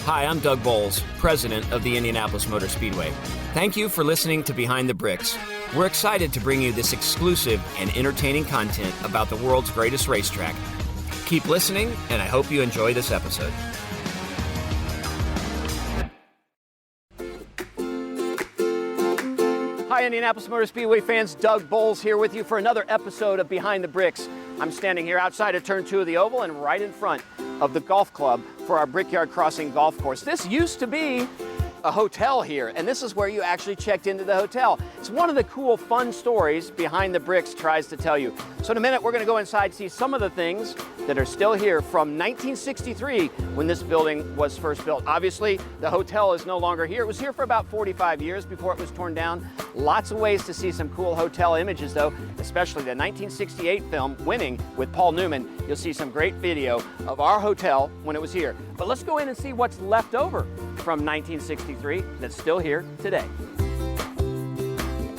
Hi, I'm Doug Boles, president of the Indianapolis Motor Speedway. Thank you for listening to Behind the Bricks. We're excited to bring you this exclusive and entertaining content about the world's greatest racetrack. Keep listening, and I hope you enjoy this episode. Hi, Indianapolis Motor Speedway fans. Doug Boles here with you for another episode of Behind the Bricks. I'm standing here outside of Turn 2 of the Oval and right in front of the golf club for our Brickyard Crossing golf course. This used to be a hotel here, and this is where you actually checked into the hotel. It's one of the cool, fun stories Behind the Bricks tries to tell you. So in a minute, we're going to go inside and see some of the things that are still here from 1963 when this building was first built. Obviously, the hotel is no longer here. It was here for about 45 years before it was torn down. Lots of ways to see some cool hotel images, though, especially the 1968 film, Winning, with Paul Newman. You'll see some great video of our hotel when it was here. But let's go in and see what's left over from 1963 that's still here today.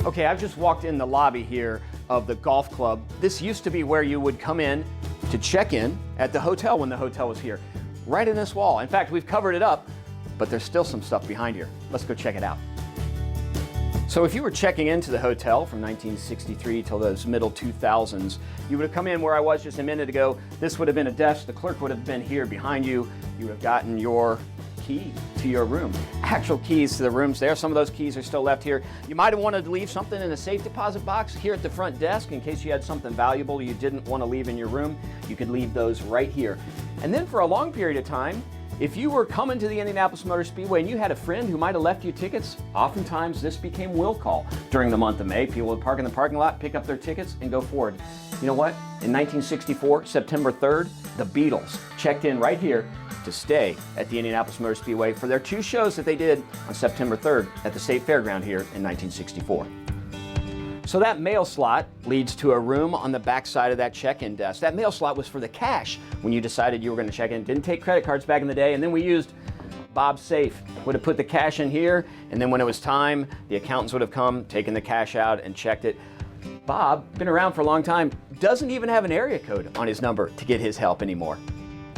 Okay, I've just walked in the lobby here of the golf club. This used to be where you would come in to check in at the hotel when the hotel was here, right in this wall. In fact, we've covered it up, but there's still some stuff behind here. Let's go check it out. So if you were checking into the hotel from 1963 till those middle 2000s, you would have come in where I was just a minute ago. This would have been a desk. The clerk would have been here behind you. You would have gotten your key to your room. Actual keys to the rooms there. Some of those keys are still left here. You might have wanted to leave something in a safe deposit box here at the front desk in case you had something valuable you didn't want to leave in your room. You could leave those right here. And then for a long period of time, if you were coming to the Indianapolis Motor Speedway and you had a friend who might have left you tickets, oftentimes this became will call. During the month of May, people would park in the parking lot, pick up their tickets, and go forward. You know what? In 1964, September 3rd, the Beatles checked in right here to stay at the Indianapolis Motor Speedway for their two shows that they did on September 3rd at the State Fairground here in 1964. So that mail slot leads to a room on the back side of that check-in desk. That mail slot was for the cash when you decided you were going to check in. Didn't take credit cards back in the day, and then we used Bob's safe. Would have put the cash in here, and then when it was time, the accountants would have come, taken the cash out, and checked it. Bob, been around for a long time, doesn't even have an area code on his number to get his help anymore.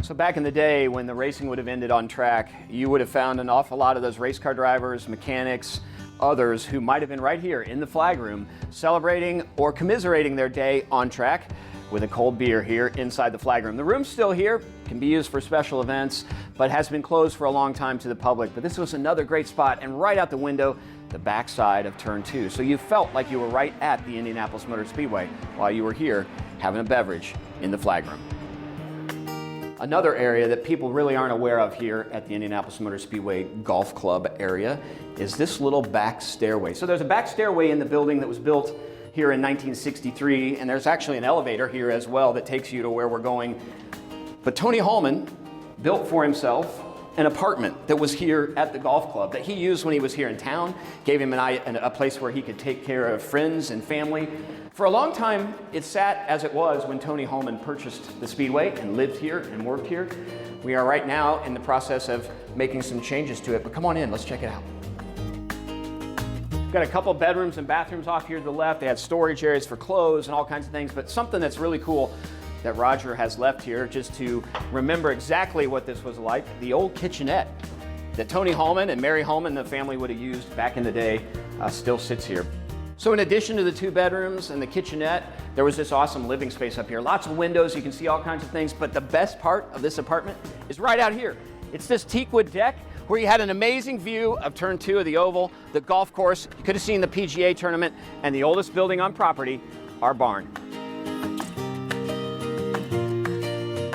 So back in the day when the racing would have ended on track, you would have found an awful lot of those race car drivers, mechanics, others who might have been right here in the flag room celebrating or commiserating their day on track with a cold beer here inside the flag room. The room's still here, can be used for special events, but has been closed for a long time to the public. But this was another great spot, and right out the window, the backside of Turn 2. So you felt like you were right at the Indianapolis Motor Speedway while you were here having a beverage in the flag room. Another area that people really aren't aware of here at the Indianapolis Motor Speedway Golf Club area is this little back stairway. So there's a back stairway in the building that was built here in 1963, and there's actually an elevator here as well that takes you to where we're going. But Tony Hallman built for himself an apartment that was here at the golf club that he used when he was here in town, gave him a place where he could take care of friends and family. For a long time, it sat as it was when Tony Hallman purchased the Speedway and lived here and worked here. We are right now in the process of making some changes to it, but come on in, let's check it out. We've got a couple bedrooms and bathrooms off here to the left. They have storage areas for clothes and all kinds of things, but something that's really cool that Roger has left here just to remember exactly what this was like, the old kitchenette that Tony Hallman and Mary Hallman, the family, would have used back in the day, still sits here. So in addition to the two bedrooms and the kitchenette, there was this awesome living space up here. Lots of windows, you can see all kinds of things, but the best part of this apartment is right out here. It's this teakwood deck where you had an amazing view of Turn 2 of the Oval, the golf course. You could have seen the PGA tournament, and the oldest building on property, our barn.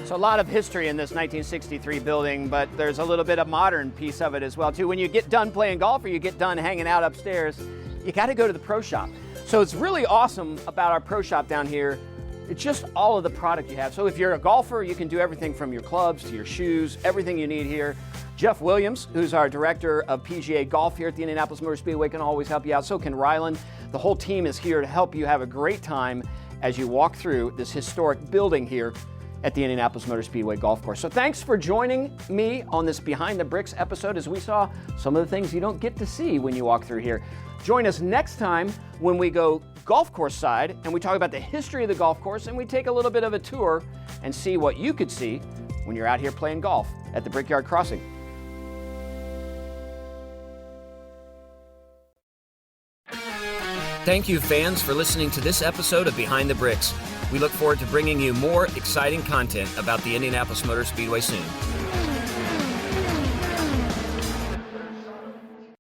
So a lot of history in this 1963 building, but there's a little bit of modern piece of it as well too. When you get done playing golf or you get done hanging out upstairs, you got to go to the pro shop. So it's really awesome about our pro shop down here. It's just all of the product you have. So if you're a golfer, you can do everything from your clubs to your shoes, everything you need here. Jeff Williams, who's our director of PGA Golf here at the Indianapolis Motor Speedway, can always help you out. So can Ryland. The whole team is here to help you have a great time as you walk through this historic building here at the Indianapolis Motor Speedway Golf Course. So thanks for joining me on this Behind the Bricks episode as we saw some of the things you don't get to see when you walk through here. Join us next time when we go golf course side and we talk about the history of the golf course and we take a little bit of a tour and see what you could see when you're out here playing golf at the Brickyard Crossing. Thank you, fans, for listening to this episode of Behind the Bricks. We look forward to bringing you more exciting content about the Indianapolis Motor Speedway soon.